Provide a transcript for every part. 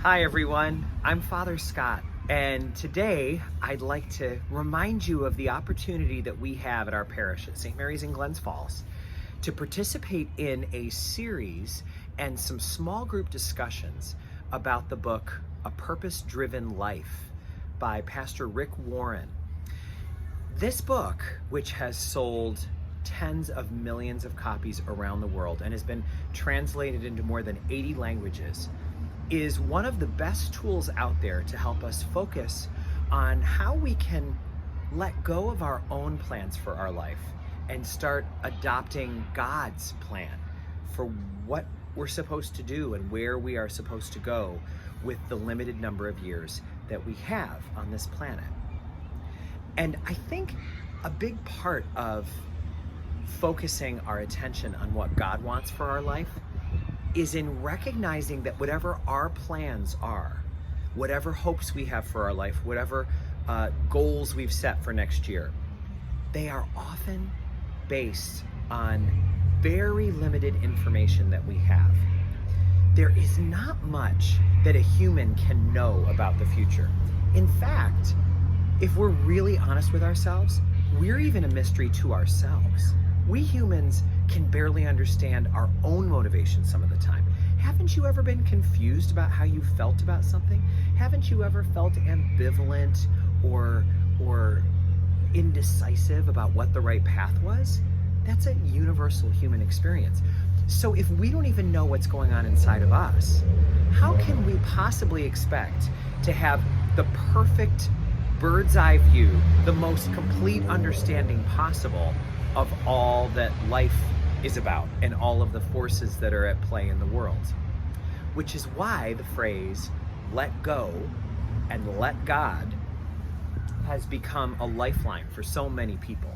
Hi everyone, I'm Father Scott, and today I'd like to remind you of the opportunity that we have at our parish at St. Mary's in Glens Falls to participate in a series and some small group discussions about the book A Purpose-Driven Life by Pastor Rick Warren. This book, which has sold tens of millions of copies around the world and has been translated into more than 80 languages, is one of the best tools out there to help us focus on how we can let go of our own plans for our life and start adopting God's plan for what we're supposed to do and where we are supposed to go with the limited number of years that we have on this planet. And I think a big part of focusing our attention on what God wants for our life is in recognizing that whatever our plans are, whatever hopes we have for our life, whatever goals we've set for next year, they are often based on very limited information that we have. There is not much that a human can know about the future. In fact, if we're really honest with ourselves, we're even a mystery to ourselves. We humans can barely understand our own motivation some of the time. Haven't you ever been confused about how you felt about something? Haven't you ever felt ambivalent or indecisive about what the right path was? That's a universal human experience. So if we don't even know what's going on inside of us, how can we possibly expect to have the perfect bird's eye view, the most complete understanding possible of all that life is about and all of the forces that are at play in the world? Which is why the phrase "let go and let God" has become a lifeline for so many people.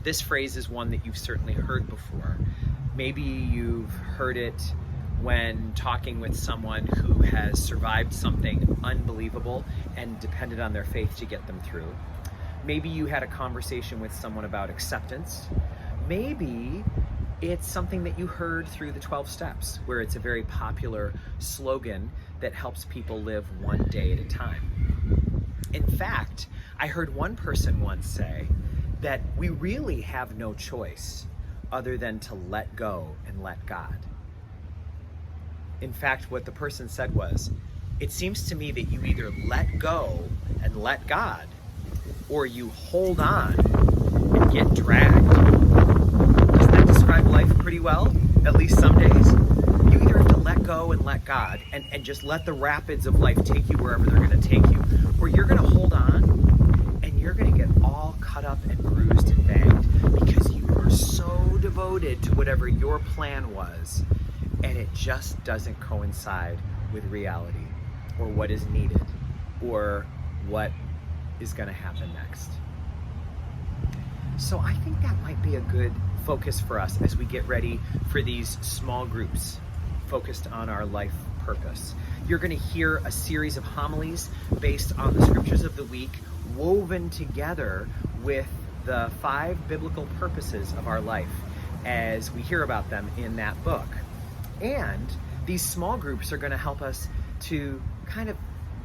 This phrase is one that you've certainly heard before. Maybe you've heard it when talking with someone who has survived something unbelievable and depended on their faith to get them through. Maybe you had a conversation with someone about acceptance. Maybe it's something that you heard through the 12 Steps, where it's a very popular slogan that helps people live one day at a time. In fact, I heard one person once say that we really have no choice other than to let go and let God. In fact, what the person said was, "It seems to me that you either let go and let God, or you hold on and get dragged." Doesn't that describe life pretty well? At least some days. You either have to let go and let God and just let the rapids of life take you wherever they're going to take you, or you're going to hold on and you're going to get all cut up and bruised and banged because you were so devoted to whatever your plan was, and it just doesn't coincide with reality or what is needed or what is going to happen next. So I think that might be a good focus for us as we get ready for these small groups focused on our life purpose. You're going to hear a series of homilies based on the scriptures of the week, woven together with the 5 biblical purposes of our life as we hear about them in that book. And these small groups are going to help us to kind of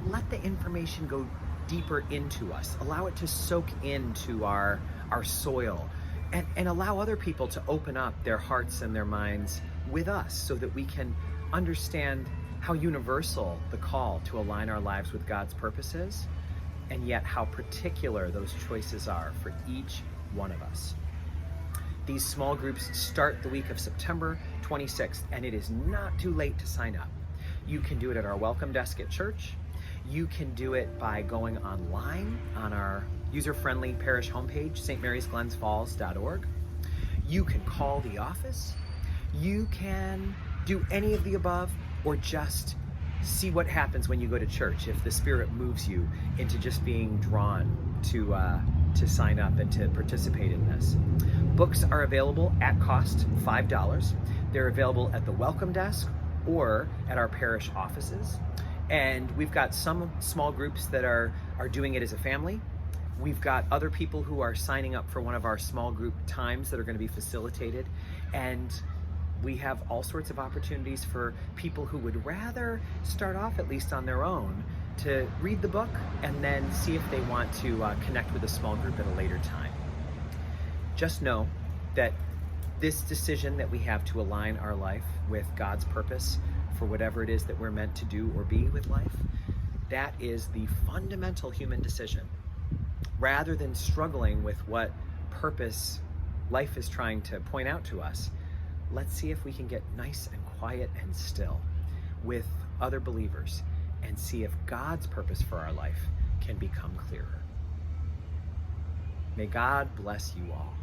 let the information go deeper into us, allow it to soak into our soil, and allow other people to open up their hearts and their minds with us so that we can understand how universal the call to align our lives with God's purposes, and yet how particular those choices are for each one of us. These small groups start the week of September 26th, and it is not too late to sign up. You can do it at our welcome desk at church. You can do it by going online on our user-friendly parish homepage, stmarysglensfalls.org. You can call the office. You can do any of the above, or just see what happens when you go to church, if the Spirit moves you into just being drawn to sign up and to participate in this. Books are available at cost, $5. They're available at the welcome desk or at our parish offices. And we've got some small groups that are doing it as a family. We've got other people who are signing up for one of our small group times that are going to be facilitated. And We have all sorts of opportunities for people who would rather start off, at least on their own, to read the book and then see if they want to connect with a small group at a later time. Just know that this decision that we have to align our life with God's purpose for whatever it is that we're meant to do or be with life, that is the fundamental human decision. Rather than struggling with what purpose life is trying to point out to us, let's see if we can get nice and quiet and still with other believers and see if God's purpose for our life can become clearer. May God bless you all.